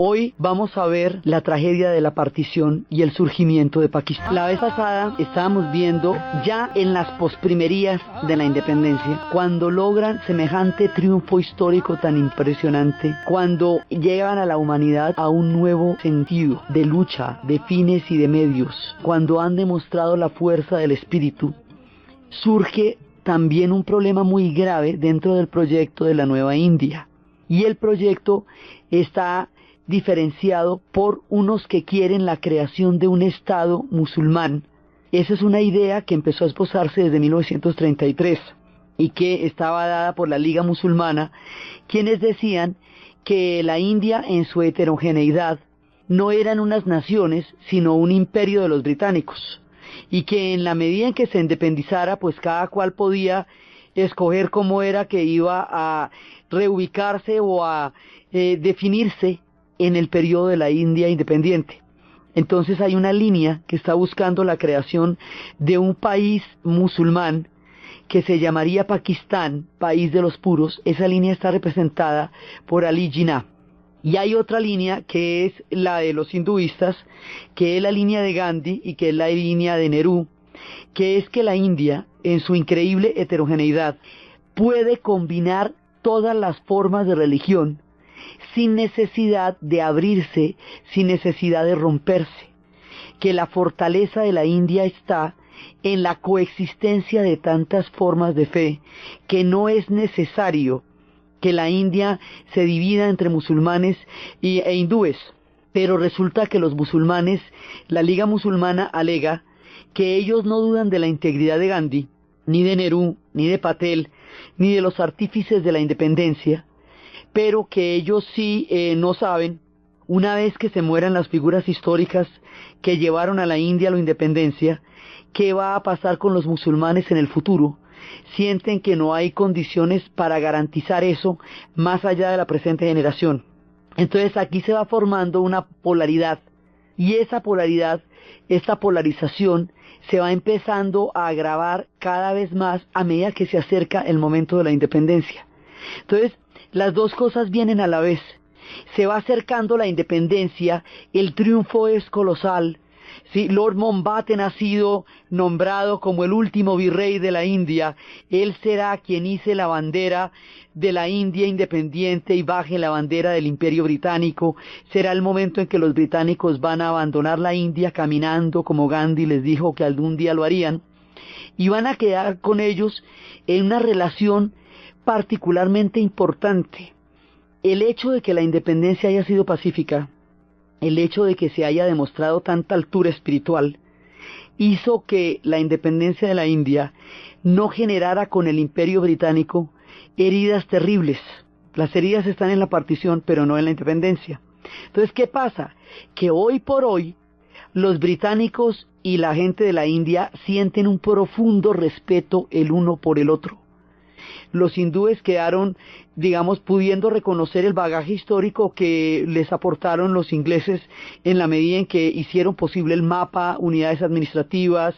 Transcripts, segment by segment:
Hoy vamos a ver la tragedia de la partición y el surgimiento de Pakistán. La vez pasada estábamos viendo ya en las posprimerías de la independencia, cuando logran semejante triunfo histórico tan impresionante, cuando llevan a la humanidad a un nuevo sentido de lucha, de fines y de medios, cuando han demostrado la fuerza del espíritu, surge también un problema muy grave dentro del proyecto de la Nueva India. Y el proyecto está diferenciado por unos que quieren la creación de un Estado musulmán. Esa es una idea que empezó a esbozarse desde 1933 y que estaba dada por la Liga Musulmana, quienes decían que la India en su heterogeneidad no eran unas naciones, sino un imperio de los británicos, y que en la medida en que se independizara, pues cada cual podía escoger cómo era que iba a reubicarse o a definirse en el periodo de la India independiente. Entonces hay una línea que está buscando la creación de un país musulmán que se llamaría Pakistán, país de los puros. Esa línea está representada por Ali Jinnah. Y hay otra línea que es la de los hinduistas, que es la línea de Gandhi y que es la línea de Nehru, que es que la India, en su increíble heterogeneidad, puede combinar todas las formas de religión sin necesidad de abrirse, sin necesidad de romperse, que la fortaleza de la India está en la coexistencia de tantas formas de fe, que no es necesario que la India se divida entre musulmanes e hindúes, pero resulta que los musulmanes, la Liga Musulmana alega que ellos no dudan de la integridad de Gandhi, ni de Nehru, ni de Patel, ni de los artífices de la independencia, pero que ellos sí no saben, una vez que se mueran las figuras históricas que llevaron a la India a la independencia, qué va a pasar con los musulmanes en el futuro. Sienten que no hay condiciones para garantizar eso más allá de la presente generación. Entonces aquí se va formando una polaridad, y esa polaridad, esta polarización, se va empezando a agravar cada vez más a medida que se acerca el momento de la independencia. Entonces, las dos cosas vienen a la vez. Se va acercando la independencia, el triunfo es colosal. Sí, Lord Mountbatten ha sido nombrado como el último virrey de la India. Él será quien hice la bandera de la India independiente y baje la bandera del Imperio Británico. Será el momento en que los británicos van a abandonar la India caminando, como Gandhi les dijo que algún día lo harían, y van a quedar con ellos en una relación particularmente importante. El hecho de que la independencia haya sido pacífica, el hecho de que se haya demostrado tanta altura espiritual, hizo que la independencia de la India no generara con el Imperio Británico heridas terribles. Las heridas están en la partición, pero no en la independencia. Entonces, ¿qué pasa? Que hoy por hoy los británicos y la gente de la India sienten un profundo respeto el uno por el otro. Los hindúes quedaron, digamos, pudiendo reconocer el bagaje histórico que les aportaron los ingleses en la medida en que hicieron posible el mapa, unidades administrativas,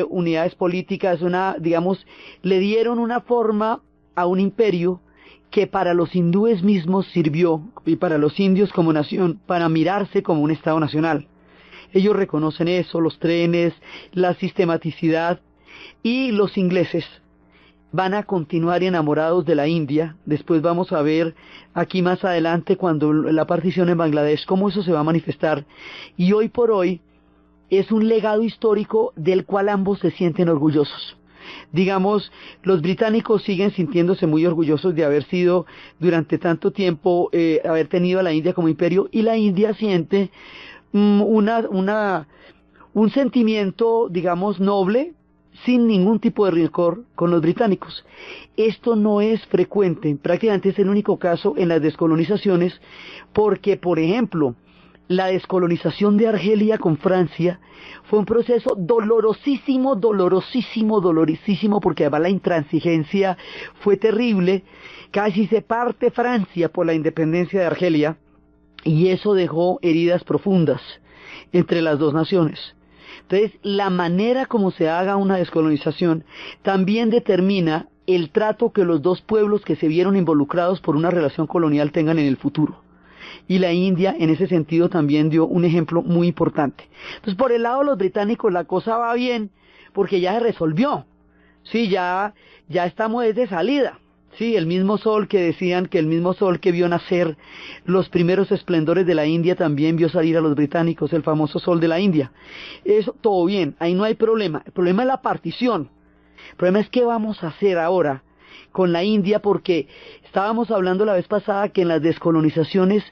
unidades políticas, digamos, le dieron una forma a un imperio que para los hindúes mismos sirvió, y para los indios como nación, para mirarse como un Estado nacional. Ellos reconocen eso, los trenes, la sistematicidad, y los ingleses van a continuar enamorados de la India. Después vamos a ver aquí más adelante, cuando la partición en Bangladesh, cómo eso se va a manifestar. Y hoy por hoy es un legado histórico del cual ambos se sienten orgullosos. Digamos, los británicos siguen sintiéndose muy orgullosos de haber sido durante tanto tiempo, haber tenido a la India como imperio, y la India siente un sentimiento, digamos, noble, sin ningún tipo de rencor con los británicos. Esto no es frecuente, prácticamente es el único caso en las descolonizaciones, porque, por ejemplo, la descolonización de Argelia con Francia fue un proceso dolorosísimo, porque además la intransigencia fue terrible. Casi se parte Francia por la independencia de Argelia, y eso dejó heridas profundas entre las dos naciones. Entonces, la manera como se haga una descolonización también determina el trato que los dos pueblos que se vieron involucrados por una relación colonial tengan en el futuro. y la India en ese sentido también dio un ejemplo muy importante. Entonces por el lado de los británicos la cosa va bien porque ya se resolvió, sí, ya estamos desde salida. Sí, el mismo sol que decían que el mismo sol que vio nacer los primeros esplendores de la India también vio salir a los británicos, el famoso sol de la India. Eso todo bien, ahí no hay problema. El problema es la partición. El problema es qué vamos a hacer ahora con la India, porque estábamos hablando la vez pasada que en las descolonizaciones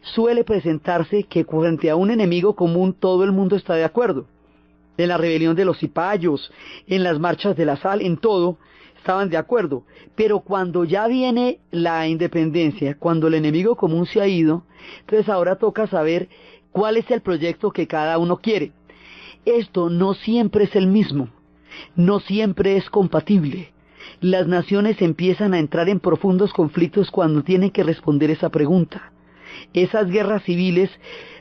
suele presentarse que frente a un enemigo común todo el mundo está de acuerdo. En la rebelión de los cipayos, en las marchas de la sal, en todo estaban de acuerdo, pero cuando ya viene la independencia, cuando el enemigo común se ha ido, entonces ahora toca saber cuál es el proyecto que cada uno quiere. Esto no siempre es el mismo, no siempre es compatible. Las naciones empiezan a entrar en profundos conflictos cuando tienen que responder esa pregunta. Esas guerras civiles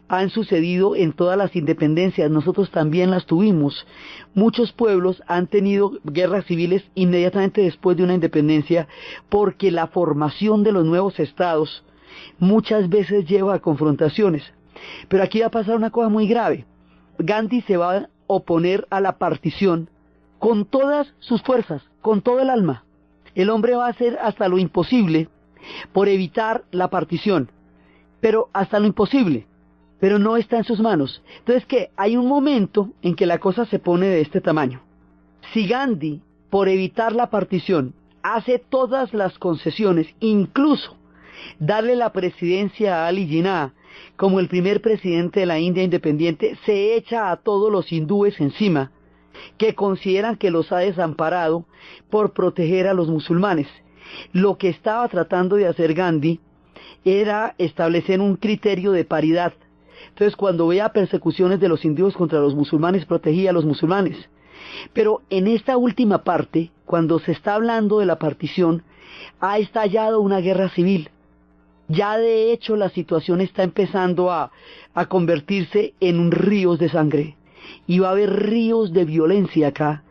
han sucedido en todas las independencias, nosotros también las tuvimos. Muchos pueblos han tenido guerras civiles inmediatamente después de una independencia porque la formación de los nuevos estados muchas veces lleva a confrontaciones. Pero aquí va a pasar una cosa muy grave. Gandhi se va a oponer a la partición con todas sus fuerzas, con todo el alma. El hombre va a hacer hasta lo imposible por evitar la partición, pero hasta lo imposible. Pero no está en sus manos. Entonces, ¿qué? Hay un momento en que la cosa se pone de este tamaño. Si Gandhi, por evitar la partición, hace todas las concesiones, incluso darle la presidencia a Ali Jinnah como el primer presidente de la India independiente, se echa a todos los hindúes encima, que consideran que los ha desamparado por proteger a los musulmanes. Lo que estaba tratando de hacer Gandhi era establecer un criterio de paridad. Entonces, cuando veía persecuciones de los hindúes contra los musulmanes, protegía a los musulmanes. Pero en esta última parte, cuando se está hablando de la partición, ha estallado una guerra civil. Ya de hecho la situación está empezando a convertirse en un ríos de sangre. Y va a haber ríos de violencia acá.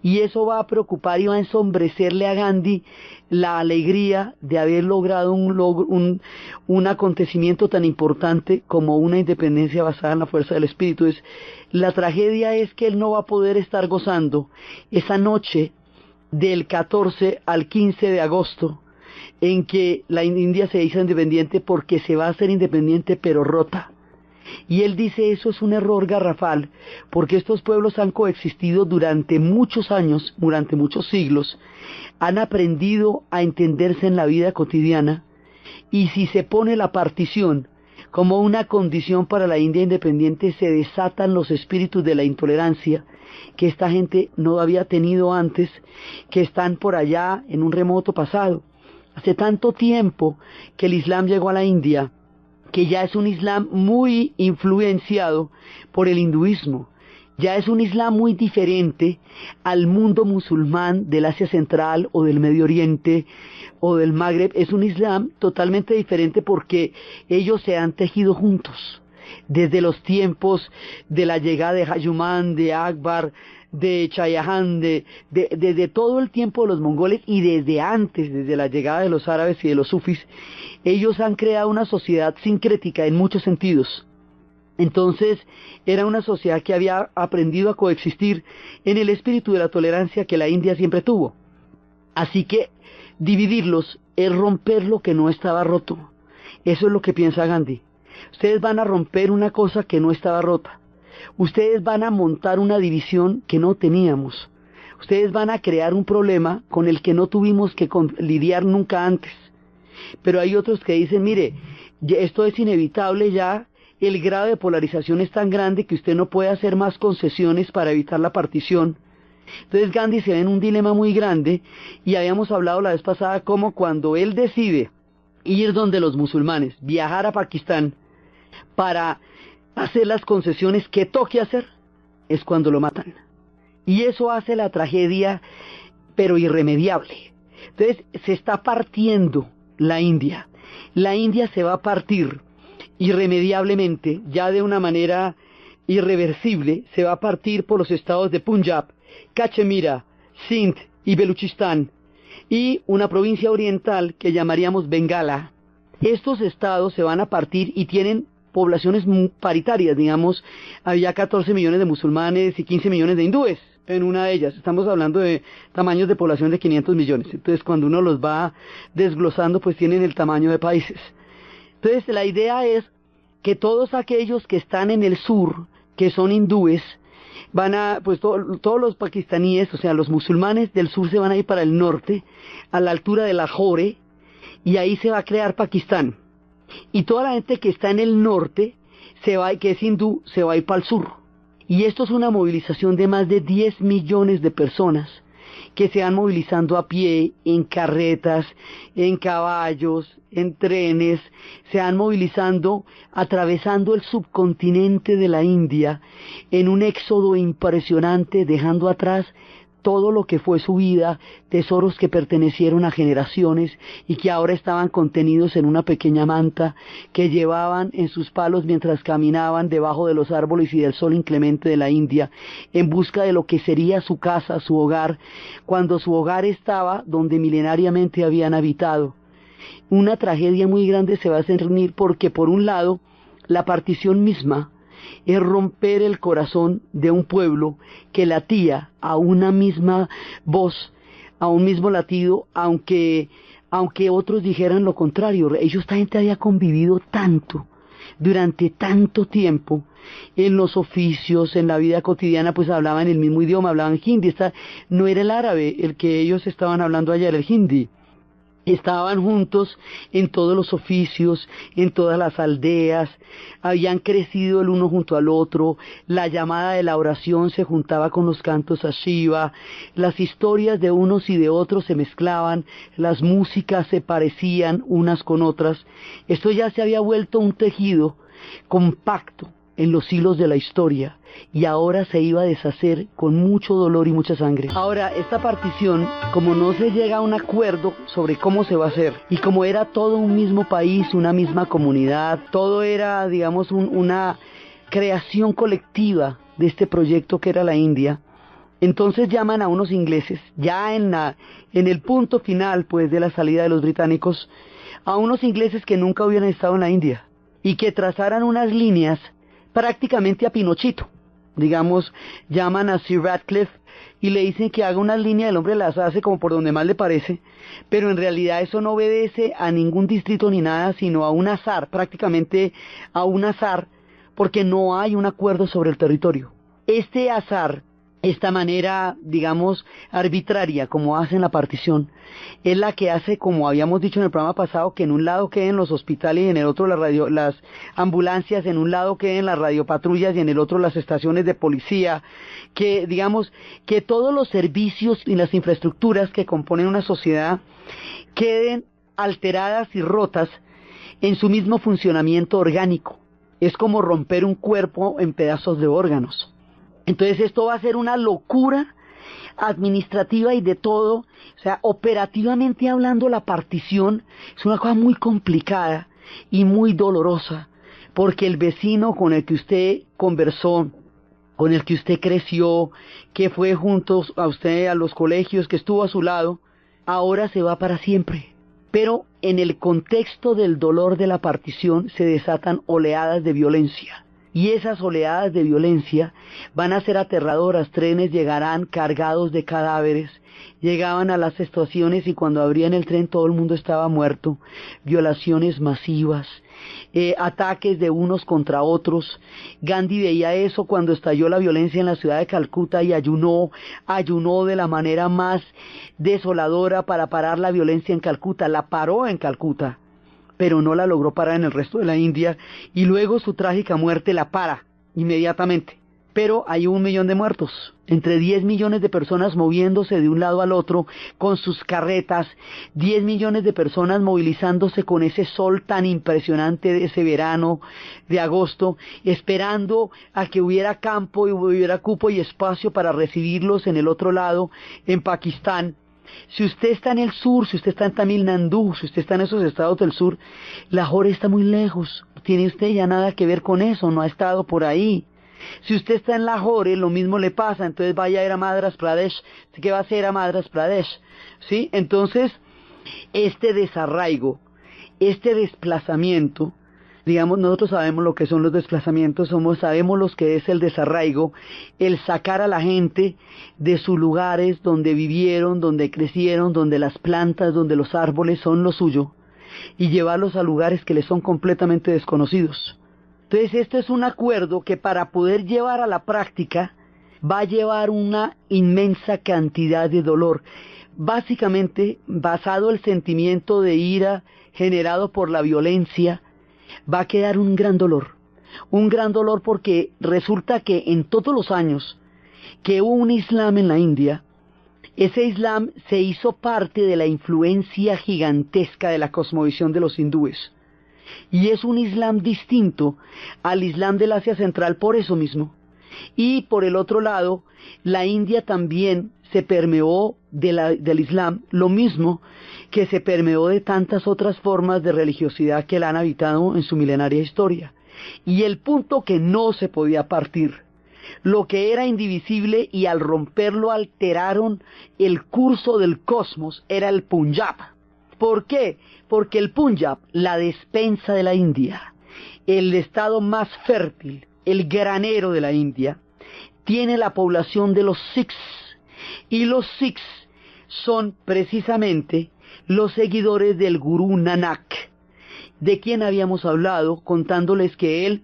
Y eso va a preocupar y va a ensombrecerle a Gandhi la alegría de haber logrado un acontecimiento tan importante como una independencia basada en la fuerza del espíritu. La tragedia es que él no va a poder estar gozando esa noche del 14 al 15 de agosto en que la India se hizo independiente, porque se va a hacer independiente pero rota. Y él dice, eso es un error garrafal, porque estos pueblos han coexistido durante muchos años, durante muchos siglos, han aprendido a entenderse en la vida cotidiana, y si se pone la partición como una condición para la India independiente, se desatan los espíritus de la intolerancia que esta gente no había tenido antes, que están por allá en un remoto pasado. Hace tanto tiempo que el Islam llegó a la India, que ya es un Islam muy influenciado por el hinduismo. Ya es un Islam muy diferente al mundo musulmán del Asia Central o del Medio Oriente o del Magreb. Es un Islam totalmente diferente porque ellos se han tejido juntos. Desde los tiempos de la llegada de Hayuman, de Akbar, de Chayahan, desde todo el tiempo de los mongoles y desde antes, desde la llegada de los árabes y de los sufis, ellos han creado una sociedad sincrética en muchos sentidos. Entonces, era una sociedad que había aprendido a coexistir en el espíritu de la tolerancia que la India siempre tuvo. Así que, dividirlos es romper lo que no estaba roto. Eso es lo que piensa Gandhi. Ustedes van a romper una cosa que no estaba rota. Ustedes van a montar una división que no teníamos. Ustedes van a crear un problema con el que no tuvimos que lidiar nunca antes. Pero hay otros que dicen, mire, esto es inevitable ya, el grado de polarización es tan grande que usted no puede hacer más concesiones para evitar la partición. Entonces Gandhi se ve en un dilema muy grande, y habíamos hablado la vez pasada cómo cuando él decide ir donde los musulmanes, viajar a Pakistán para hacer las concesiones que toque hacer, es cuando lo matan. Y eso hace la tragedia, pero irremediable. Entonces se está partiendo la India. La India se va a partir irremediablemente, ya de una manera irreversible, se va a partir por los estados de Punjab, Cachemira, Sindh y Beluchistán, y una provincia oriental que llamaríamos Bengala, Estos estados se van a partir y tienen poblaciones paritarias, digamos, había 14 millones de musulmanes y 15 millones de hindúes en una de ellas. Estamos hablando de tamaños de población de 500 millones. Entonces, cuando uno los va desglosando, pues tienen el tamaño de países. Entonces, la idea es que todos aquellos que están en el sur, que son hindúes, van a, pues todos los pakistaníes, o sea, los musulmanes del sur se van a ir para el norte, a la altura de Lahore, y ahí se va a crear Pakistán. Y toda la gente que está en el norte, que es hindú, se va a ir para el sur. Y esto es una movilización de más de 10 millones de personas que se van movilizando a pie, en carretas, en caballos, en trenes, se van movilizando, atravesando el subcontinente de la India, en un éxodo impresionante, dejando atrás todo lo que fue su vida, tesoros que pertenecieron a generaciones y que ahora estaban contenidos en una pequeña manta que llevaban en sus palos mientras caminaban debajo de los árboles y del sol inclemente de la India, en busca de lo que sería su casa, su hogar, cuando su hogar estaba donde milenariamente habían habitado. Una tragedia muy grande se va a cernir porque, por un lado, la partición misma es romper el corazón de un pueblo que latía a una misma voz, a un mismo latido, aunque otros dijeran lo contrario. Esta gente había convivido tanto, durante tanto tiempo, en los oficios, en la vida cotidiana, pues hablaban el mismo idioma, hablaban hindi. No era el árabe el que ellos estaban hablando allá, era el hindi. Estaban juntos en todos los oficios, en todas las aldeas, habían crecido el uno junto al otro, la llamada de la oración se juntaba con los cantos a Shiva, las historias de unos y de otros se mezclaban, las músicas se parecían unas con otras. Esto ya se había vuelto un tejido compacto en los hilos de la historia, y ahora se iba a deshacer con mucho dolor y mucha sangre. Ahora, esta partición, como no se llega a un acuerdo sobre cómo se va a hacer, y como era todo un mismo país, una misma comunidad, todo era, digamos, una creación colectiva de este proyecto que era la India, entonces llaman a unos ingleses, ya en el punto final, pues, de la salida de los británicos, a unos ingleses que nunca hubieran estado en la India, y que trazaran unas líneas prácticamente a Pinochito. Digamos, llaman a Sir Radcliffe y le dicen que haga una línea, el hombre las hace como por donde más le parece, pero en realidad eso no obedece a ningún distrito ni nada, sino a un azar, prácticamente a un azar, porque no hay un acuerdo sobre el territorio. Este azar, esta manera, digamos, arbitraria, como hacen la partición, es la que hace, como habíamos dicho en el programa pasado, que en un lado queden los hospitales y en el otro las ambulancias, en un lado queden las radiopatrullas y en el otro las estaciones de policía, que, digamos, que todos los servicios y las infraestructuras que componen una sociedad queden alteradas y rotas en su mismo funcionamiento orgánico. Es como romper un cuerpo en pedazos de órganos. Entonces esto va a ser una locura administrativa y de todo, o sea, operativamente hablando, la partición es una cosa muy complicada y muy dolorosa, porque el vecino con el que usted conversó, con el que usted creció, que fue juntos a usted a los colegios, que estuvo a su lado, ahora se va para siempre. Pero en el contexto del dolor de la partición se desatan oleadas de violencia. Y esas oleadas de violencia van a ser aterradoras. Trenes llegarán cargados de cadáveres, llegaban a las estaciones y cuando abrían el tren todo el mundo estaba muerto, violaciones masivas, ataques de unos contra otros. Gandhi veía eso cuando estalló la violencia en la ciudad de Calcuta y ayunó de la manera más desoladora para parar la violencia en Calcuta, la paró en Calcuta, pero no la logró parar en el resto de la India, y luego su trágica muerte la para inmediatamente. Pero hay 1 millón de muertos, entre 10 millones de personas moviéndose de un lado al otro con sus carretas, 10 millones de personas movilizándose con ese sol tan impresionante de ese verano de agosto, esperando a que hubiera campo y hubiera cupo y espacio para recibirlos en el otro lado, en Pakistán. Si usted está en el sur, si usted está en Tamil Nadu, si usted está en esos estados del sur, Lahore está muy lejos, tiene usted ya nada que ver con eso, no ha estado por ahí. Si usted está en Lahore, lo mismo le pasa, entonces vaya a ir a Madras Pradesh. ¿Qué va a hacer a Madras Pradesh? ¿Sí? Entonces, este desarraigo este desplazamiento, digamos, nosotros sabemos lo que son los desplazamientos, sabemos lo que es el desarraigo, el sacar a la gente de sus lugares donde vivieron, donde crecieron, donde las plantas, donde los árboles son lo suyo, y llevarlos a lugares que les son completamente desconocidos. Entonces este es un acuerdo que para poder llevar a la práctica va a llevar una inmensa cantidad de dolor, básicamente basado el sentimiento de ira generado por la violencia. Va a quedar un gran dolor porque resulta que en todos los años que hubo un Islam en la India, ese Islam se hizo parte de la influencia gigantesca de la cosmovisión de los hindúes, y es un Islam distinto al Islam del Asia Central por eso mismo. Y por el otro lado, la India también se permeó del Islam, lo mismo que se permeó de tantas otras formas de religiosidad que la han habitado en su milenaria historia. Y el punto que no se podía partir, lo que era indivisible y al romperlo alteraron el curso del cosmos, era el Punjab. ¿Por qué? Porque el Punjab, la despensa de la India, el estado más fértil, el granero de la India, tiene la población de los Sikhs, y los Sikhs son precisamente los seguidores del Gurú Nanak, de quien habíamos hablado contándoles que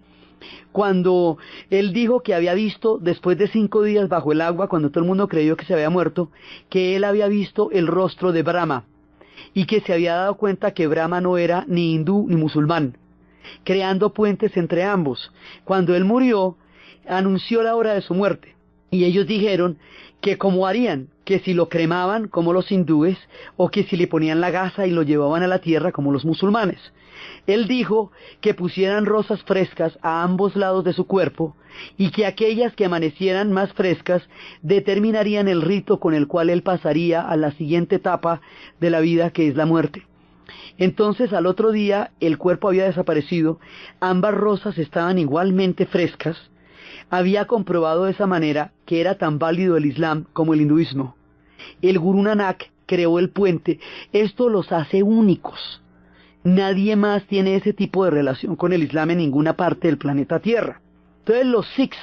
cuando él dijo que había visto, después de 5 días bajo el agua, cuando todo el mundo creyó que se había muerto, que él había visto el rostro de Brahma, y que se había dado cuenta que Brahma no era ni hindú ni musulmán, creando puentes entre ambos. Cuando él murió, anunció la hora de su muerte, y ellos dijeron que cómo harían, que si lo cremaban como los hindúes, o que si le ponían la gasa y lo llevaban a la tierra como los musulmanes. Él dijo que pusieran rosas frescas a ambos lados de su cuerpo, y que aquellas que amanecieran más frescas determinarían el rito con el cual él pasaría a la siguiente etapa de la vida, que es la muerte. Entonces al otro día el cuerpo había desaparecido, ambas rosas estaban igualmente frescas. Había comprobado de esa manera que era tan válido el Islam como el hinduismo. El Gurú Nanak creó el puente. Esto los hace únicos. Nadie más tiene ese tipo de relación con el Islam en ninguna parte del planeta Tierra. Entonces los Sikhs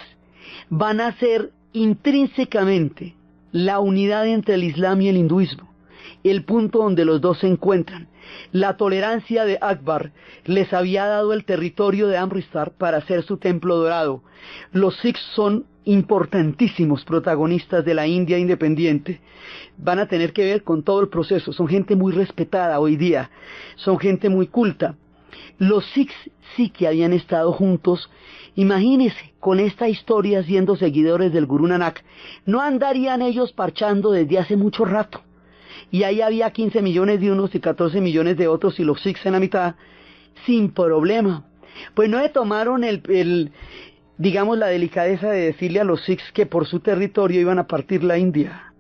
van a ser intrínsecamente la unidad entre el Islam y el hinduismo, el punto donde los dos se encuentran. La tolerancia de Akbar les había dado el territorio de Amritsar para hacer su templo dorado. Los Sikhs son importantísimos protagonistas de la India independiente. Van a tener que ver con todo el proceso. Son gente muy respetada hoy día. Son gente muy culta. Los Sikhs sí que habían estado juntos. Imagínense, con esta historia siendo seguidores del Gurú Nanak, no andarían ellos parchando desde hace mucho rato. Y ahí había 15 millones de unos y 14 millones de otros, y los Sikhs en la mitad, sin problema. Pues no se tomaron digamos, la delicadeza de decirle a los Sikhs que por su territorio iban a partir la India.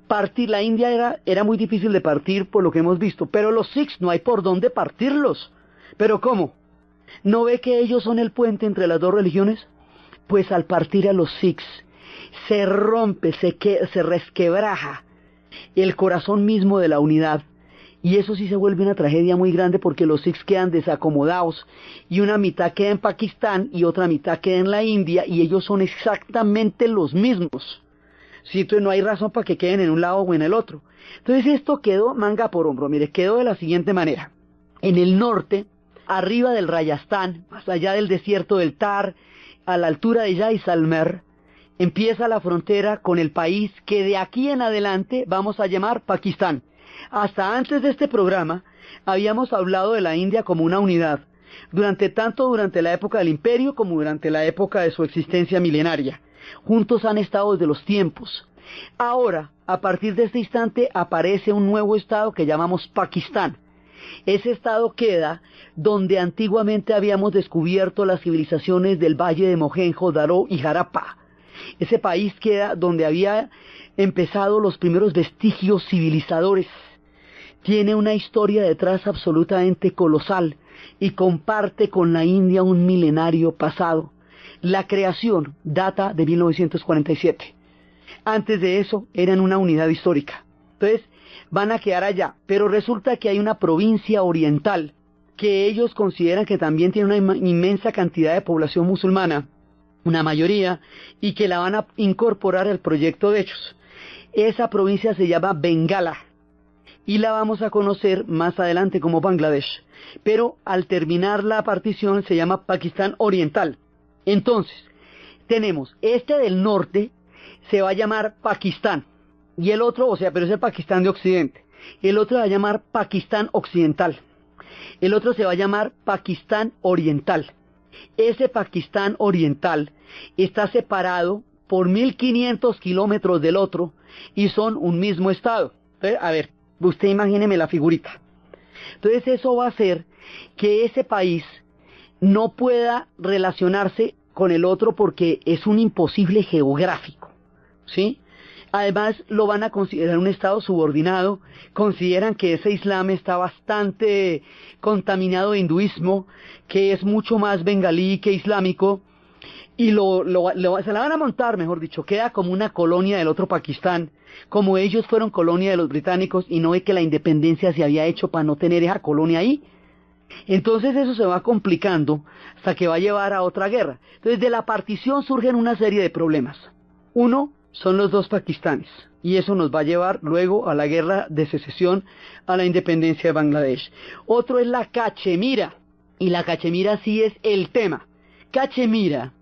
Partir la India era muy difícil de partir por lo que hemos visto, pero los Sikhs no hay por dónde partirlos. ¿Pero cómo? ¿No ve que ellos son el puente entre las dos religiones? Pues al partir a los Sikhs se rompe, se resquebraja el corazón mismo de la unidad, y eso sí se vuelve una tragedia muy grande, porque los Sikhs quedan desacomodados, y una mitad queda en Pakistán y otra mitad queda en la India, y ellos son exactamente los mismos. Sí, entonces no hay razón para que queden en un lado o en el otro. Entonces esto quedó manga por hombro. Mire, quedó de la siguiente manera: en el norte, arriba del Rajasthan, más allá del desierto del Thar, a la altura de Jaisalmer, empieza la frontera con el país que de aquí en adelante vamos a llamar Pakistán. Hasta antes de este programa habíamos hablado de la India como una unidad, tanto durante la época del imperio como durante la época de su existencia milenaria. Juntos han estado desde los tiempos. Ahora, a partir de este instante, aparece un nuevo estado que llamamos Pakistán. Ese estado queda donde antiguamente habíamos descubierto las civilizaciones del valle de Mohenjo-Daro y Harappa. Ese país queda donde había empezado los primeros vestigios civilizadores. Tiene una historia detrás absolutamente colosal y comparte con la India un milenario pasado. La creación data de 1947. Antes de eso eran una unidad histórica. Entonces van a quedar allá, pero resulta que hay una provincia oriental que ellos consideran que también tiene una inmensa cantidad de población musulmana, una mayoría, y que la van a incorporar al proyecto de ellos. Esa provincia se llama Bengala y la vamos a conocer más adelante como Bangladesh, pero al terminar la partición se llama Pakistán Oriental. Entonces, tenemos este del norte, se va a llamar Pakistán, y el otro, o sea, pero es el Pakistán de Occidente, el otro se va a llamar Pakistán Occidental, el otro se va a llamar Pakistán Oriental. Ese Pakistán Oriental está separado por 1500 kilómetros del otro y son un mismo estado. Entonces, a ver, usted imagíneme la figurita. Entonces eso va a hacer que ese país no pueda relacionarse con el otro porque es un imposible geográfico, ¿sí? Además lo van a considerar un estado subordinado, consideran que ese Islam está bastante contaminado de hinduismo, que es mucho más bengalí que islámico, y se la van a montar, mejor dicho, queda como una colonia del otro Pakistán, como ellos fueron colonia de los británicos y no ve que la independencia se había hecho para no tener esa colonia ahí. Entonces eso se va complicando hasta que va a llevar a otra guerra. Entonces de la partición surgen una serie de problemas. Uno son los dos Pakistanes, y eso nos va a llevar luego a la guerra de secesión, a la independencia de Bangladesh. Otro es la Cachemira, y la Cachemira sí es el tema. Cachemira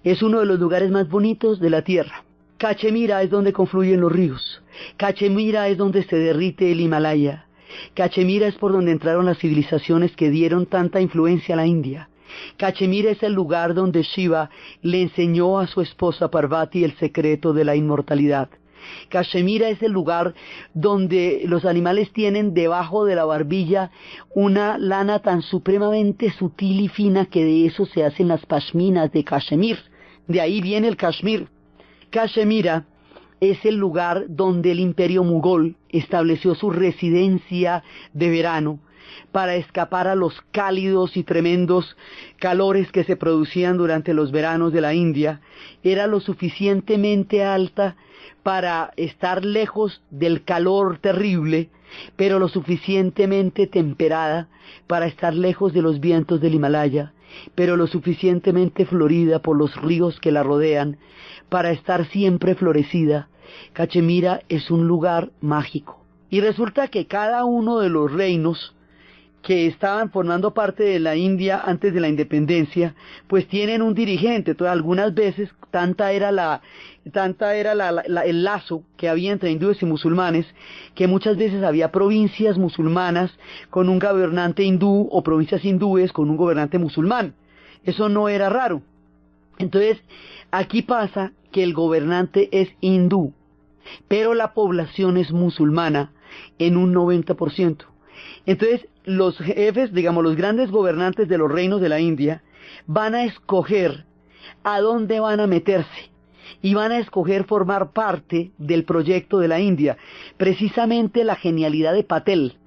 es uno de los lugares más bonitos de la tierra. Cachemira es donde confluyen los ríos. Cachemira es donde se derrite el Himalaya. Cachemira es por donde entraron las civilizaciones que dieron tanta influencia a la India. Cachemira es el lugar donde Shiva le enseñó a su esposa Parvati el secreto de la inmortalidad. Cachemira es el lugar donde los animales tienen debajo de la barbilla una lana tan supremamente sutil y fina que de eso se hacen las pashminas de Cachemir. De ahí viene el Kashmir. Cachemira es el lugar donde el imperio mogol estableció su residencia de verano para escapar a los cálidos y tremendos calores que se producían durante los veranos de la India. Era lo suficientemente alta para estar lejos del calor terrible, pero lo suficientemente temperada para estar lejos de los vientos del Himalaya, pero lo suficientemente florida por los ríos que la rodean para estar siempre florecida. Cachemira es un lugar mágico. Y resulta que cada uno de los reinos que estaban formando parte de la India antes de la independencia, pues tienen un dirigente. Entonces, algunas veces, tanta era el lazo que había entre hindúes y musulmanes, que muchas veces había provincias musulmanas con un gobernante hindú o provincias hindúes con un gobernante musulmán. Eso no era raro. Entonces, aquí pasa que el gobernante es hindú, pero la población es musulmana en un 90%. Entonces, los jefes, digamos, los grandes gobernantes de los reinos de la India, van a escoger a dónde van a meterse y van a escoger formar parte del proyecto de la India. Precisamente la genialidad de Patel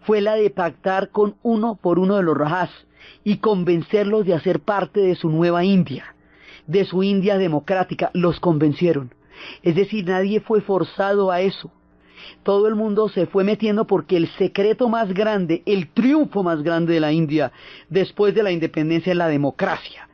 fue la de pactar con uno por uno de los Rajas y convencerlos de hacer parte de su nueva India, de su India democrática. Los convencieron. Es decir, nadie fue forzado a eso. Todo el mundo se fue metiendo porque el secreto más grande, el triunfo más grande de la India después de la independencia es la democracia.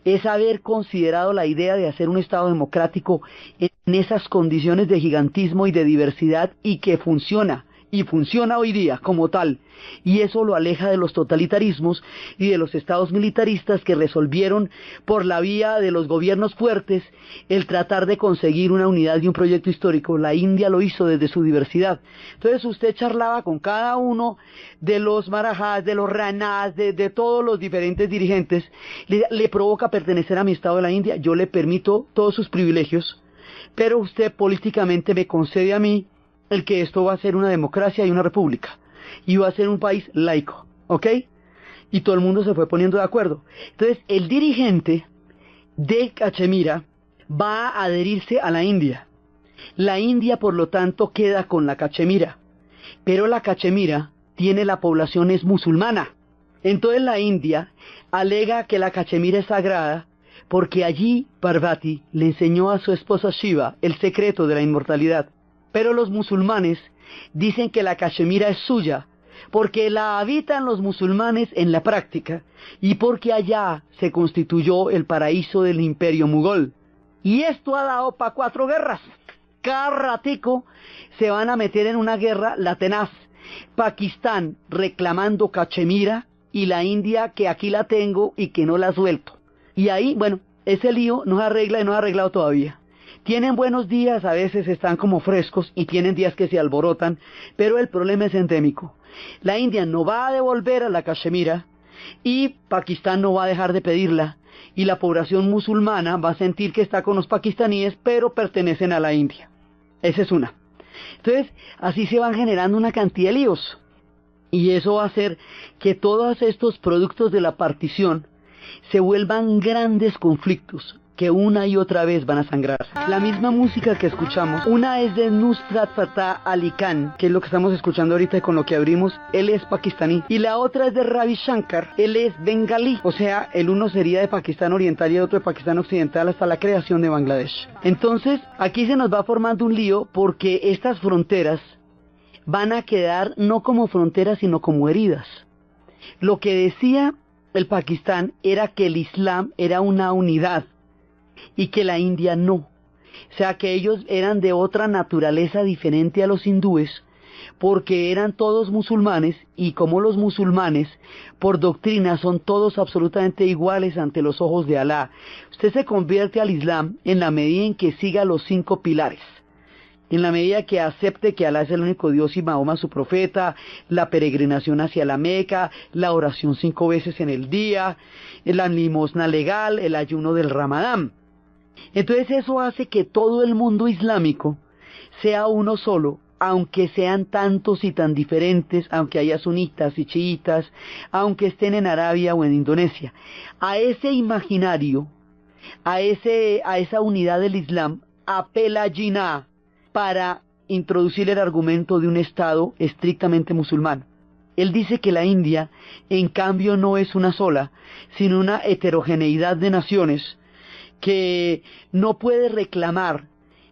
Es haber considerado la idea de hacer un Estado democrático en esas condiciones de gigantismo y de diversidad y que funciona. Y funciona hoy día como tal, y eso lo aleja de los totalitarismos y de los estados militaristas que resolvieron por la vía de los gobiernos fuertes el tratar de conseguir una unidad y un proyecto histórico. La India lo hizo desde su diversidad. Entonces usted charlaba con cada uno de los marajás, de los ranás, de todos los diferentes dirigentes, le provoca pertenecer a mi estado de la India, yo le permito todos sus privilegios, pero usted políticamente me concede a mí el que esto va a ser una democracia y una república, y va a ser un país laico, ¿ok? Y todo el mundo se fue poniendo de acuerdo. Entonces, el dirigente de Cachemira va a adherirse a la India. La India, por lo tanto, queda con la Cachemira, pero la Cachemira tiene la población es musulmana. Entonces la India alega que la Cachemira es sagrada porque allí Parvati le enseñó a su esposa Shiva el secreto de la inmortalidad. Pero los musulmanes dicen que la Cachemira es suya porque la habitan los musulmanes en la práctica y porque allá se constituyó el paraíso del imperio mogol. Y esto ha dado para 4 guerras. Cada ratico se van a meter en una guerra la tenaz. Pakistán reclamando Cachemira y la India que aquí la tengo y que no la suelto. Y ahí, bueno, ese lío no se arregla y no se ha arreglado todavía. Tienen buenos días, a veces están como frescos y tienen días que se alborotan, pero el problema es endémico. La India no va a devolver a la Cachemira y Pakistán no va a dejar de pedirla. Y la población musulmana va a sentir que está con los pakistaníes, pero pertenecen a la India. Esa es una. Entonces, así se van generando una cantidad de líos. Y eso va a hacer que todos estos productos de la partición se vuelvan grandes conflictos que una y otra vez van a sangrar. La misma música que escuchamos, una es de Nusrat Fateh Ali Khan, que es lo que estamos escuchando ahorita y con lo que abrimos, él es pakistaní, y la otra es de Ravi Shankar, él es bengalí, o sea, el uno sería de Pakistán Oriental y el otro de Pakistán Occidental hasta la creación de Bangladesh. Entonces, aquí se nos va formando un lío porque estas fronteras van a quedar no como fronteras sino como heridas. Lo que decía el Pakistán era que el Islam era una unidad y que la India no. O sea que ellos eran de otra naturaleza diferente a los hindúes porque eran todos musulmanes y como los musulmanes por doctrina son todos absolutamente iguales ante los ojos de Alá. Usted se convierte al Islam en la medida en que siga los 5 pilares. En la medida que acepte que Alá es el único Dios y Mahoma su profeta, la peregrinación hacia la Meca, la oración 5 veces en el día, la limosna legal, el ayuno del Ramadán. Entonces eso hace que todo el mundo islámico sea uno solo, aunque sean tantos y tan diferentes, aunque haya sunitas y chiitas, aunque estén en Arabia o en Indonesia. A ese imaginario, a esa unidad del Islam, apela Jinnah para introducir el argumento de un Estado estrictamente musulmán. Él dice que la India, en cambio, no es una sola, sino una heterogeneidad de naciones que no puede reclamar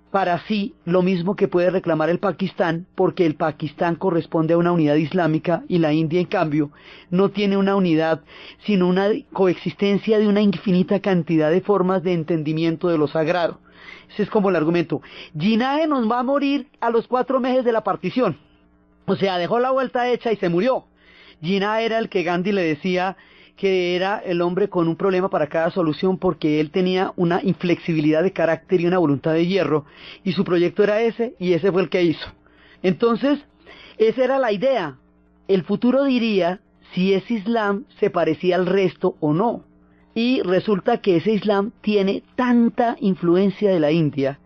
para sí lo mismo que puede reclamar el Pakistán, porque el Pakistán corresponde a una unidad islámica y la India, en cambio, no tiene una unidad, sino una coexistencia de una infinita cantidad de formas de entendimiento de lo sagrado. Ese es como el argumento. Jinnah nos va a morir a los 4 meses de la partición. O sea, dejó la vuelta hecha y se murió. Jinnah era el que Gandhi le decía que era el hombre con un problema para cada solución porque él tenía una inflexibilidad de carácter y una voluntad de hierro y su proyecto era ese y ese fue el que hizo. Entonces, esa era la idea. El futuro diría si ese Islam se parecía al resto o no. Y resulta que ese Islam tiene tanta influencia de la India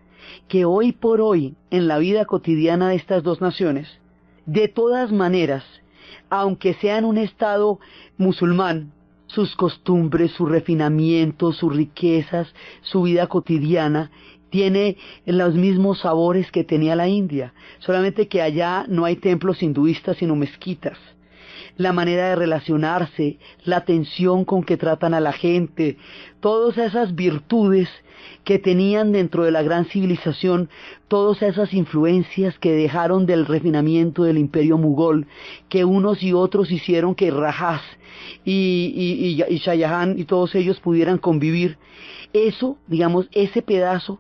que hoy por hoy en la vida cotidiana de estas dos naciones, de todas maneras, aunque sean un Estado musulmán, sus costumbres, su refinamiento, sus riquezas, su vida cotidiana, tiene los mismos sabores que tenía la India, solamente que allá no hay templos hinduistas sino mezquitas. La manera de relacionarse, la atención con que tratan a la gente, todas esas virtudes que tenían dentro de la gran civilización, todas esas influencias que dejaron del refinamiento del imperio mogol, que unos y otros hicieron que Rajaz y Shah Jahan y todos ellos pudieran convivir. Eso, digamos, ese pedazo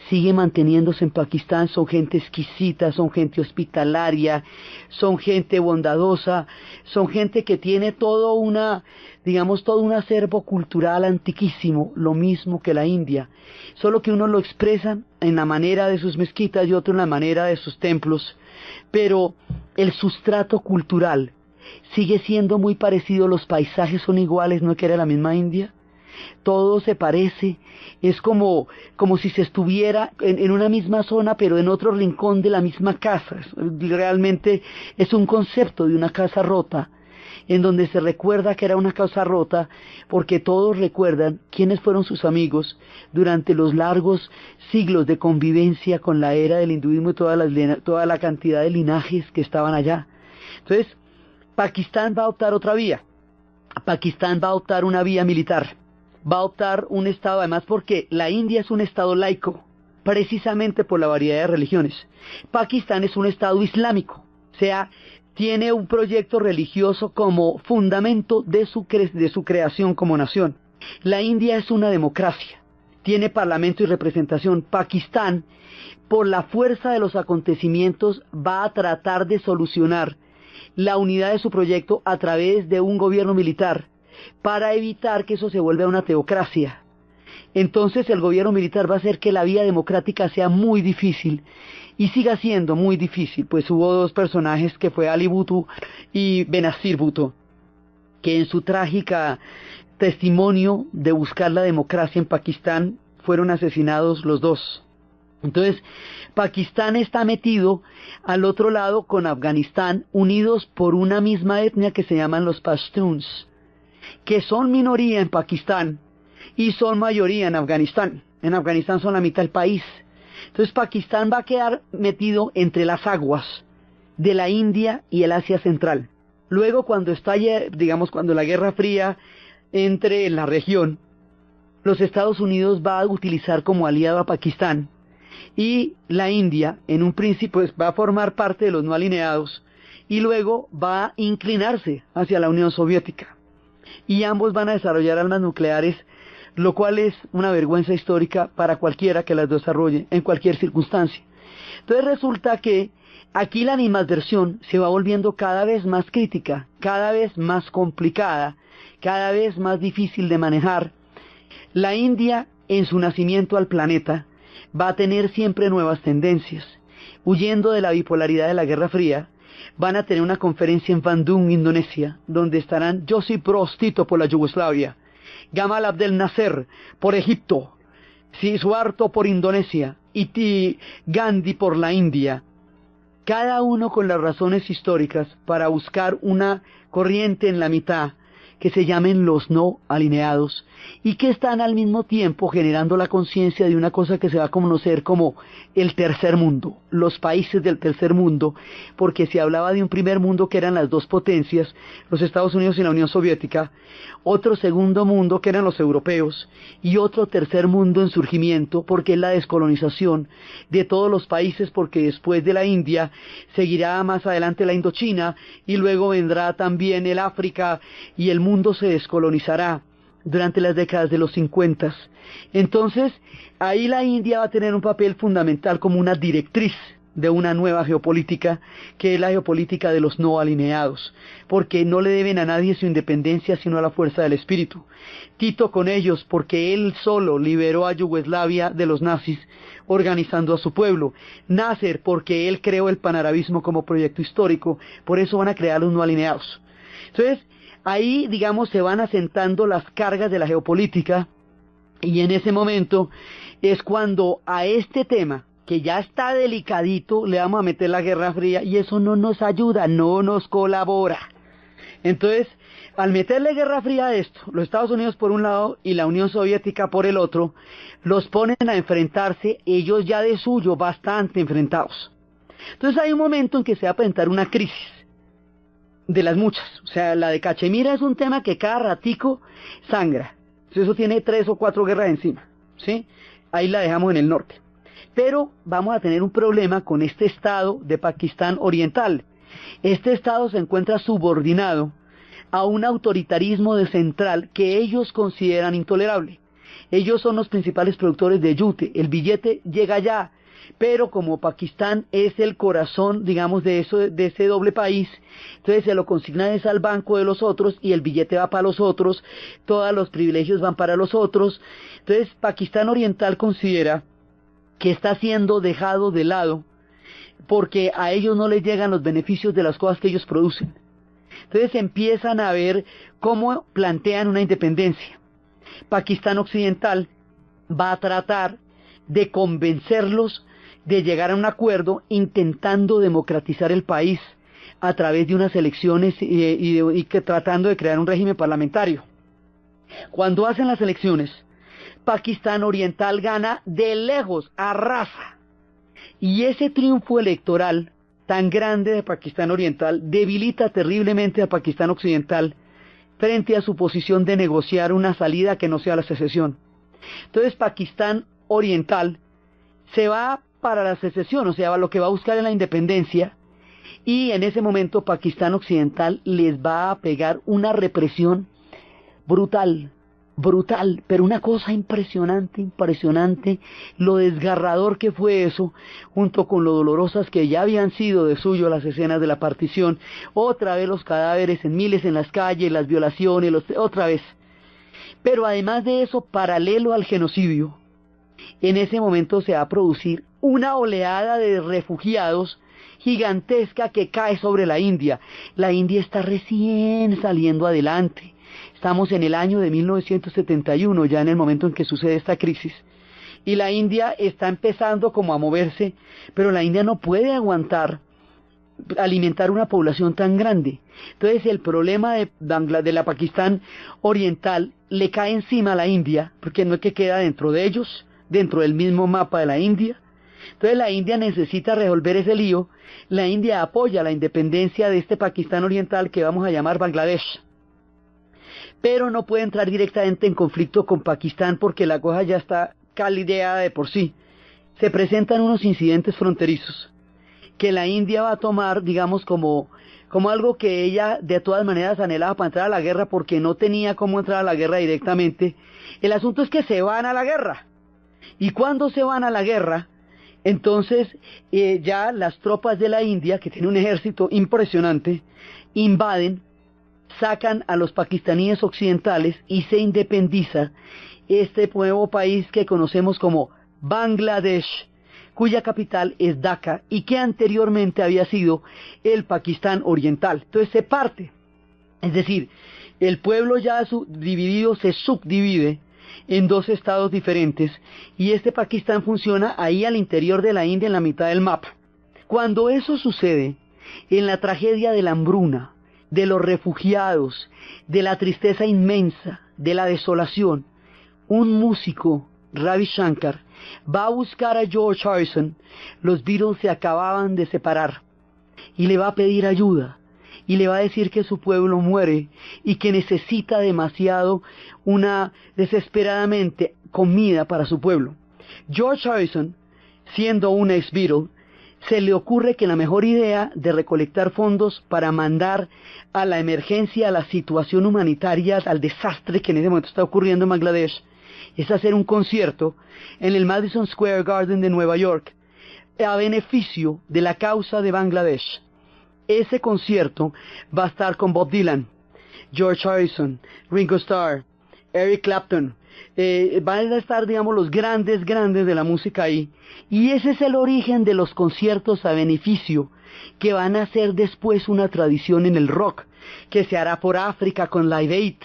sigue manteniéndose en Pakistán. Son gente exquisita, son gente hospitalaria, son gente bondadosa, son gente que tiene todo un acervo cultural antiquísimo, lo mismo que la India, solo que unos lo expresan en la manera de sus mezquitas y otros en la manera de sus templos, pero el sustrato cultural sigue siendo muy parecido, los paisajes son iguales, no es que era la misma India. Todo se parece, es como si se estuviera en una misma zona pero en otro rincón de la misma casa. Realmente es un concepto de una casa rota, en donde se recuerda que era una casa rota porque todos recuerdan quiénes fueron sus amigos durante los largos siglos de convivencia con la era del hinduismo y toda la cantidad de linajes que estaban allá. Entonces, Pakistán va a optar otra vía. Pakistán va a optar una vía militar. Va a optar un Estado, además porque la India es un Estado laico, precisamente por la variedad de religiones. Pakistán es un Estado islámico, o sea, tiene un proyecto religioso como fundamento de su creación como nación. La India es una democracia, tiene parlamento y representación. Pakistán, por la fuerza de los acontecimientos, va a tratar de solucionar la unidad de su proyecto a través de un gobierno militar, para evitar que eso se vuelva una teocracia. Entonces el gobierno militar va a hacer que la vía democrática sea muy difícil, y siga siendo muy difícil, pues hubo dos personajes, que fue Ali Bhutto y Benazir Bhutto, que en su trágica testimonio de buscar la democracia en Pakistán fueron asesinados los dos. Entonces, Pakistán está metido al otro lado con Afganistán, unidos por una misma etnia que se llaman los Pashtuns, que son minoría en Pakistán y son mayoría en Afganistán. En Afganistán son la mitad del país. Entonces Pakistán va a quedar metido entre las aguas de la India y el Asia Central. Luego, cuando estalle, digamos, cuando la Guerra Fría entre en la región, los Estados Unidos va a utilizar como aliado a Pakistán, y la India, en un principio, pues, va a formar parte de los no alineados, y luego va a inclinarse hacia la Unión Soviética. Y ambos van a desarrollar armas nucleares, lo cual es una vergüenza histórica para cualquiera que las desarrolle, en cualquier circunstancia. Entonces resulta que aquí la animadversión se va volviendo cada vez más crítica, cada vez más complicada, cada vez más difícil de manejar. La India, en su nacimiento al planeta, va a tener siempre nuevas tendencias. Huyendo de la bipolaridad de la Guerra Fría, van a tener una conferencia en Bandung, Indonesia, donde estarán Josip Broz Tito por la Yugoslavia, Gamal Abdel Nasser por Egipto, Suharto por Indonesia y Gandhi por la India, cada uno con las razones históricas para buscar una corriente en la mitad que se llamen los no alineados, y que están al mismo tiempo generando la conciencia de una cosa que se va a conocer como el tercer mundo, los países del tercer mundo, porque se hablaba de un primer mundo que eran las dos potencias, los Estados Unidos y la Unión Soviética, otro segundo mundo que eran los europeos, y otro tercer mundo en surgimiento, porque es la descolonización de todos los países, porque después de la India seguirá más adelante la Indochina, y luego vendrá también el África, y el mundo se descolonizará durante las décadas de los 50. Entonces, ahí la India va a tener un papel fundamental como una directriz de una nueva geopolítica, que es la geopolítica de los no alineados, porque no le deben a nadie su independencia sino a la fuerza del espíritu. Tito con ellos, porque él solo liberó a Yugoslavia de los nazis, organizando a su pueblo. Nasser, porque él creó el panarabismo como proyecto histórico, por eso van a crear los no alineados. Entonces, ahí, digamos, se van asentando las cargas de la geopolítica, y en ese momento es cuando a este tema, que ya está delicadito, le vamos a meter la Guerra Fría, y eso no nos ayuda, no nos colabora. Entonces, al meterle Guerra Fría a esto, los Estados Unidos por un lado y la Unión Soviética por el otro, los ponen a enfrentarse, ellos ya de suyo bastante enfrentados. Entonces hay un momento en que se va a presentar una crisis, de las muchas. O sea, la de Cachemira es un tema que cada ratico sangra. Entonces, eso tiene 3 o 4 guerras encima, ¿sí? Ahí la dejamos en el norte. Pero vamos a tener un problema con este estado de Pakistán Oriental. Este estado se encuentra subordinado a un autoritarismo de central que ellos consideran intolerable. Ellos son los principales productores de yute, el billete llega allá, pero como Pakistán es el corazón, digamos, de ese doble país, entonces se lo consignan al banco de los otros y el billete va para los otros, todos los privilegios van para los otros. Entonces Pakistán Oriental considera que está siendo dejado de lado porque a ellos no les llegan los beneficios de las cosas que ellos producen. Entonces empiezan a ver cómo plantean una independencia. Pakistán Occidental va a tratar de convencerlos de llegar a un acuerdo intentando democratizar el país a través de unas elecciones y tratando de crear un régimen parlamentario. Cuando hacen las elecciones, Pakistán Oriental gana de lejos, arrasa. Y ese triunfo electoral tan grande de Pakistán Oriental debilita terriblemente a Pakistán Occidental frente a su posición de negociar una salida que no sea la secesión. Entonces Pakistán Oriental se va para la secesión, o sea, lo que va a buscar es la independencia, y en ese momento Pakistán Occidental les va a pegar una represión brutal, brutal, pero una cosa impresionante, impresionante, lo desgarrador que fue eso, junto con lo dolorosas que ya habían sido de suyo las escenas de la partición, otra vez los cadáveres en miles en las calles, las violaciones, otra vez. Pero además de eso, paralelo al genocidio, en ese momento se va a producir una oleada de refugiados gigantesca que cae sobre la India. La India está recién saliendo adelante. Estamos en el año de 1971, ya en el momento en que sucede esta crisis. Y la India está empezando como a moverse, pero la India no puede aguantar alimentar una población tan grande. Entonces el problema de la Pakistán Oriental le cae encima a la India, porque no es que queda dentro de ellos, dentro del mismo mapa de la India. Entonces la India necesita resolver ese lío. La India apoya la independencia de este Pakistán Oriental que vamos a llamar Bangladesh, pero no puede entrar directamente en conflicto con Pakistán porque la cosa ya está calideada de por sí. Se presentan unos incidentes fronterizos que la India va a tomar, digamos, como algo que ella de todas maneras anhelaba para entrar a la guerra porque no tenía cómo entrar a la guerra directamente. El asunto es que se van a la guerra. Y cuando se van a la guerra, entonces ya las tropas de la India, que tiene un ejército impresionante, invaden, sacan a los pakistaníes occidentales y se independiza este nuevo país que conocemos como Bangladesh, cuya capital es Dhaka y que anteriormente había sido el Pakistán Oriental. Entonces se parte, es decir, el pueblo ya dividido se subdivide en dos estados diferentes y este Pakistán funciona ahí al interior de la India en la mitad del mapa. Cuando eso sucede, en la tragedia de la hambruna, de los refugiados, de la tristeza inmensa, de la desolación, un músico, Ravi Shankar, va a buscar a George Harrison. Los Beatles se acababan de separar y le va a pedir ayuda y le va a decir que su pueblo muere y que necesita demasiado, desesperadamente, comida para su pueblo. George Harrison, siendo un ex Beatle, se le ocurre que la mejor idea de recolectar fondos para mandar a la emergencia, a la situación humanitaria, al desastre que en ese momento está ocurriendo en Bangladesh, es hacer un concierto en el Madison Square Garden de Nueva York a beneficio de la causa de Bangladesh. Ese concierto va a estar con Bob Dylan, George Harrison, Ringo Starr, Eric Clapton. Van a estar, digamos, los grandes de la música ahí. Y ese es el origen de los conciertos a beneficio que van a ser después una tradición en el rock, que se hará por África con Live Aid,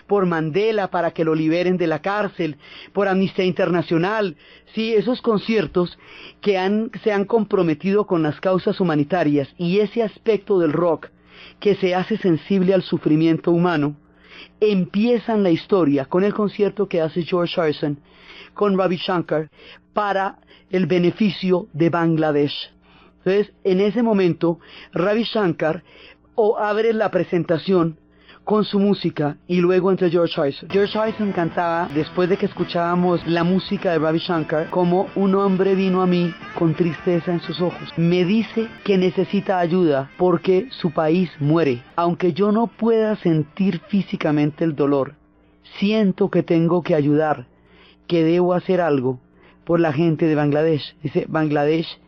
por Mandela para que lo liberen de la cárcel, por Amnistía Internacional. Sí, esos conciertos que se han comprometido con las causas humanitarias y ese aspecto del rock que se hace sensible al sufrimiento humano, empiezan la historia con el concierto que hace George Harrison con Ravi Shankar para el beneficio de Bangladesh. Entonces, en ese momento, Ravi Shankar abre la presentación con su música y luego entra George Harrison. George Harrison cantaba, después de que escuchábamos la música de Ravi Shankar, como un hombre vino a mí con tristeza en sus ojos. Me dice que necesita ayuda porque su país muere. Aunque yo no pueda sentir físicamente el dolor, siento que tengo que ayudar, que debo hacer algo por la gente de Bangladesh. Dice, Bangladesh,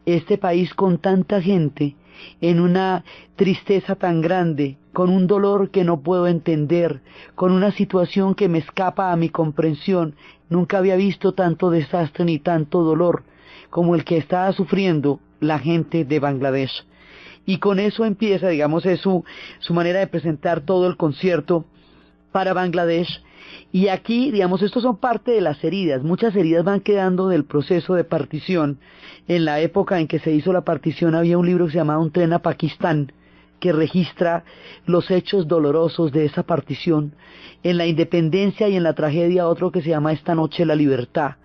este país con tanta gente, en una tristeza tan grande, con un dolor que no puedo entender, con una situación que me escapa a mi comprensión. Nunca había visto tanto desastre ni tanto dolor como el que estaba sufriendo la gente de Bangladesh. Y con eso empieza, digamos, es su manera de presentar todo el concierto para Bangladesh. Y aquí, digamos, estos son parte de las heridas. Muchas heridas van quedando del proceso de partición. En la época en que se hizo la partición había un libro que se llamaba Un tren a Pakistán, que registra los hechos dolorosos de esa partición. En la independencia y en la tragedia otro que se llama Esta noche la libertad.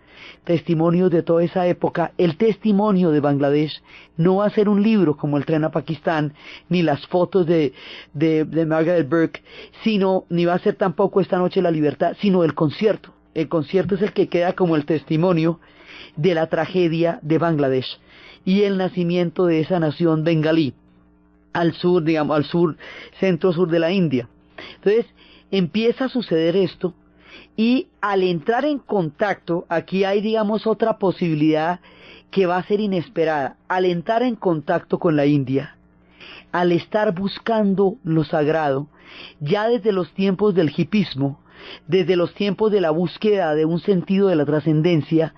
Testimonios de toda esa época. El testimonio de Bangladesh no va a ser un libro como El tren a Pakistán, ni las fotos de Margaret Burke, ni va a ser tampoco Esta noche la libertad, sino el concierto. El concierto es el que queda como el testimonio de la tragedia de Bangladesh y el nacimiento de esa nación bengalí. al sur, digamos, al sur, centro-sur de la India. Entonces, empieza a suceder esto, y al entrar en contacto, aquí hay, digamos, otra posibilidad que va a ser inesperada. Al entrar en contacto con la India, al estar buscando lo sagrado, ya desde los tiempos del hipismo, desde los tiempos de la búsqueda de un sentido de la trascendencia,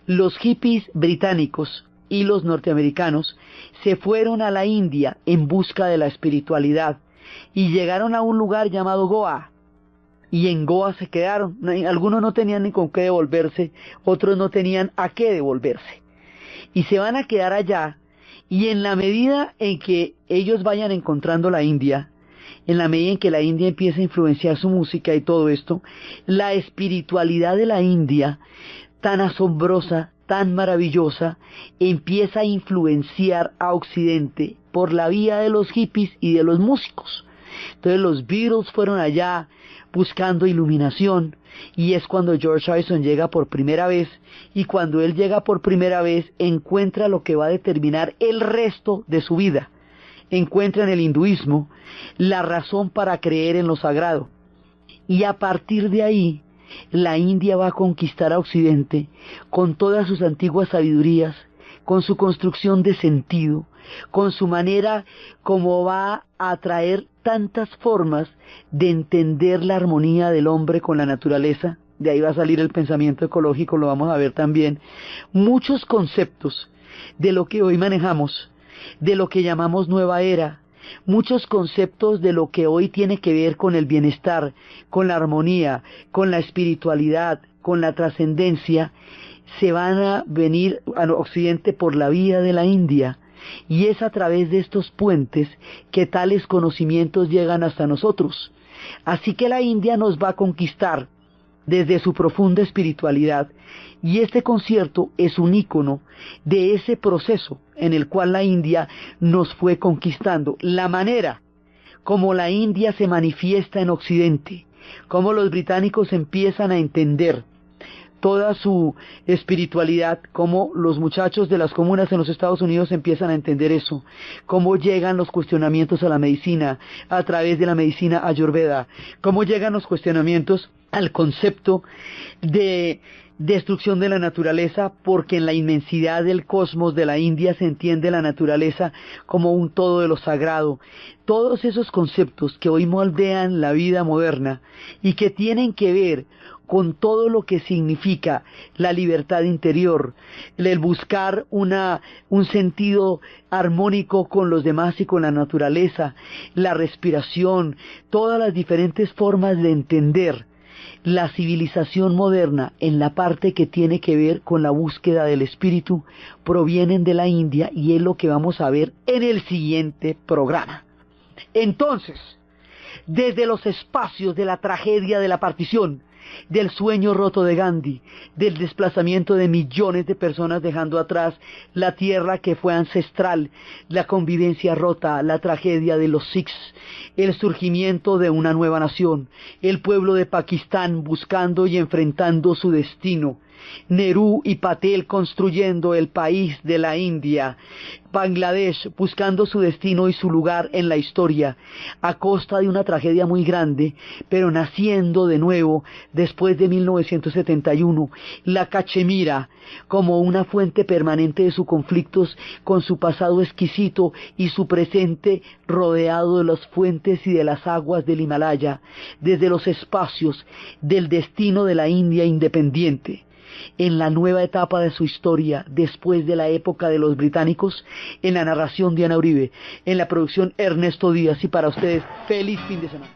los hippies británicos y los norteamericanos se fueron a la India en busca de la espiritualidad y llegaron a un lugar llamado Goa, y en Goa se quedaron. Algunos no tenían ni con qué devolverse, otros no tenían a qué devolverse, y se van a quedar allá, y en la medida en que ellos vayan encontrando la India, en la medida en que la India empieza a influenciar su música y todo esto, la espiritualidad de la India, tan asombrosa, tan maravillosa, empieza a influenciar a Occidente por la vía de los hippies y de los músicos. Entonces los Beatles fueron allá buscando iluminación, y es cuando George Harrison llega por primera vez, y cuando él llega por primera vez encuentra lo que va a determinar el resto de su vida. Encuentra en el hinduismo la razón para creer en lo sagrado, y a partir de ahí la India va a conquistar a Occidente con todas sus antiguas sabidurías, con su construcción de sentido, con su manera como va a traer tantas formas de entender la armonía del hombre con la naturaleza. De ahí va a salir el pensamiento ecológico, lo vamos a ver también. Muchos conceptos de lo que hoy manejamos, de lo que llamamos nueva era, muchos conceptos de lo que hoy tiene que ver con el bienestar, con la armonía, con la espiritualidad, con la trascendencia, se van a venir a Occidente por la vía de la India, y es a través de estos puentes que tales conocimientos llegan hasta nosotros. Así que la India nos va a conquistar desde su profunda espiritualidad, y este concierto es un ícono de ese proceso en el cual la India nos fue conquistando. La manera como la India se manifiesta en Occidente, cómo los británicos empiezan a entender toda su espiritualidad, cómo los muchachos de las comunas en los Estados Unidos empiezan a entender eso, cómo llegan los cuestionamientos a la medicina a través de la medicina ayurveda, cómo llegan los cuestionamientos al concepto de destrucción de la naturaleza, porque en la inmensidad del cosmos de la India se entiende la naturaleza como un todo de lo sagrado. Todos esos conceptos que hoy moldean la vida moderna y que tienen que ver con todo lo que significa la libertad interior, el buscar un sentido armónico con los demás y con la naturaleza, la respiración, todas las diferentes formas de entender la civilización moderna en la parte que tiene que ver con la búsqueda del espíritu, provienen de la India, y es lo que vamos a ver en el siguiente programa. Entonces, desde los espacios de la tragedia de la partición, del sueño roto de Gandhi, del desplazamiento de millones de personas dejando atrás la tierra que fue ancestral, la convivencia rota, la tragedia de los Sikhs, el surgimiento de una nueva nación, el pueblo de Pakistán buscando y enfrentando su destino, Nehru y Patel construyendo el país de la India, Bangladesh buscando su destino y su lugar en la historia, a costa de una tragedia muy grande, pero naciendo de nuevo después de 1971, la Cachemira como una fuente permanente de sus conflictos con su pasado exquisito y su presente rodeado de las fuentes y de las aguas del Himalaya, desde los espacios del destino de la India independiente, en la nueva etapa de su historia, después de la época de los británicos, en la narración Diana Uribe, en la producción Ernesto Díaz, y para ustedes, feliz fin de semana.